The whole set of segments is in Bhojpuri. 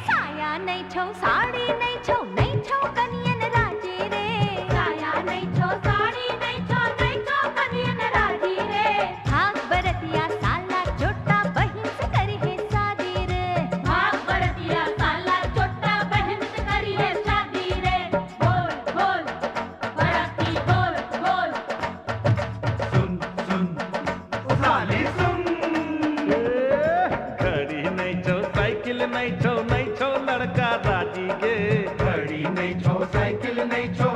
साया नहीं छो साड़ी नहीं छो कनियन राजी रे। साया नहीं छो साड़ी नहीं छो कनियन राजी रे। भाग बरतिया साला छोटा बहिन से करी है शादी रे। भाग बरतिया साला छोटा बहिन से करी है शादी रे। बोल बोल बराती बोल बोल। सुन सुन ओ साली सुन, घड़ी नहीं छो साइकिल नहीं छो लड़का राजी गे। घड़ी नहीं छो साइकिल नहीं छो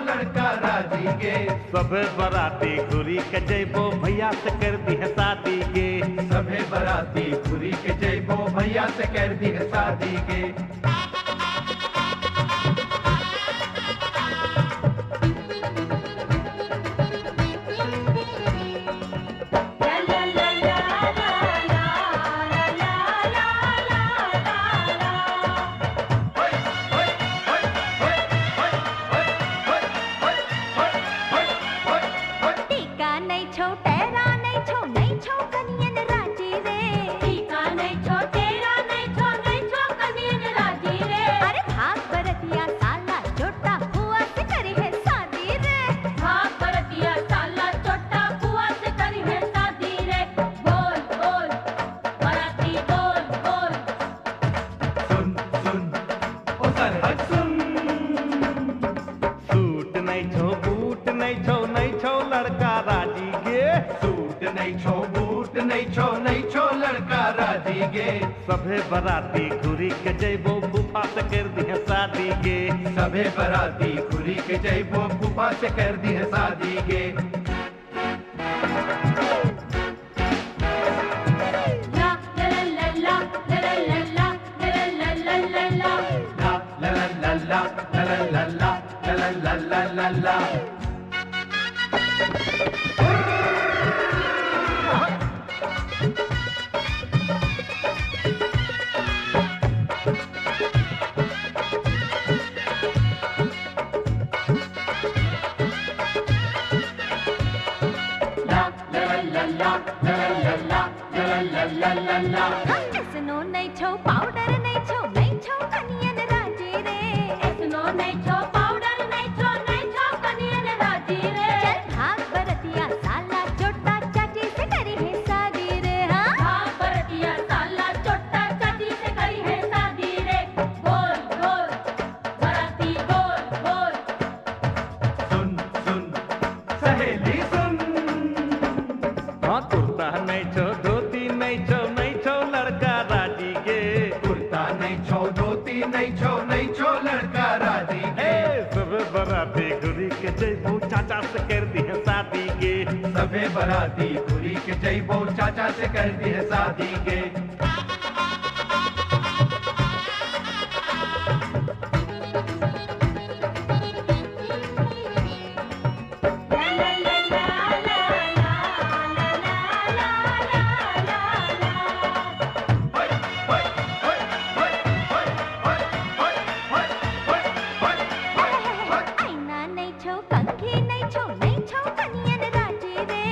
लड़का राजी गे। सबे बराती घुरी के जैबो भैया से कर दी है शादी गे। सभे बराती घुरी के जैबो भैया से कर दी है शादी गे। टीका नहीं छो टेरा नहीं छो कनियन राजी रे। टीका नहीं छो टेरा नहीं छो कनियन राजी रे। अरे भाग बरतिया साला छोटा बुआ से करी है शादी रे। भाग बरतिया साला छोटा बुआ से करी है शादी रे। बोल बोल बराती बोल बोल। सुन सुन ओ सरहद सुन, सूट नहीं छो बूट नहीं छो लड़का राजी गे। सूट नहीं छो बूट नहीं छो लड़का राजी गे। सभे बराती घुरी के जैबो फूफा से कर दी है शादी गे। सभे बराती घुरी के जैबो फूफा से कर दी है शादी गे। ला ला ला ला ला ला ला ला ला ला ला। ला ला ला ला ला ला ला ला ला ला ला ला ला। एसनो नहीं छो पाउडर नहीं छो कनियन राजी रे। एसनो नहीं छो पाउडर नहीं छो कनियन राजी रे। चल भाग बरतिया साला छोटा चाची से करी है शादी रे। हाँ भाग बरतिया साला छोटा चाची से करी है शादी रे। बोल बोल बराती बोल बोल। सुन सुन सहेली सुन, हाँ कुर्ता नहीं छो धोती नहीं छो लड़का राजी गे। कुर्ता नहीं छो धोती नहीं छो लड़का राजी गे। सबे बराती घुरी के जैबो चाचा से कर दी है शादी गे। सभे बराती घुरी के जैबो चाचा से कर दी है शादी गे। आईना नहीं छो कंघी नहीं छो कनियन राजी रे।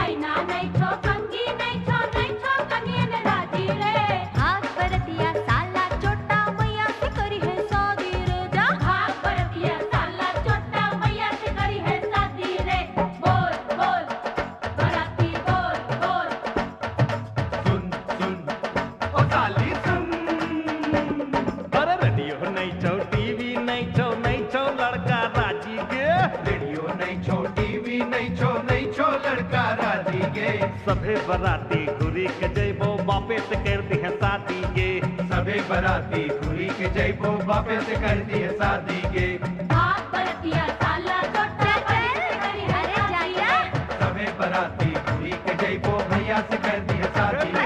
आईना नहीं छो कंघी नहीं छो कनियन राजी रे। भाग बरतिया साला छोटा मैया से करी है शादी रे। जा भाग बरतिया साला छोटा मैया से करी है शादी रे। बोल बोल बराती बोल बोल। सुन सुन ओ साली सुन, अरे रेडियो नहीं छो टीवी नहीं छो लड़का राजी गे। रेडियो नहीं छो टीवी नहीं छो लड़का राजी गे। सभे बराती घुरी के जैबो बापे से कर दी है शादी गे। सभे बराती घुरी के जैबो बापे से कर दी है शादी गे। भाग बरतिया साला छोटा बहिन से करी है शादी रे। सभे बराती घुरी के जैबो भैया से कर दी है शादी।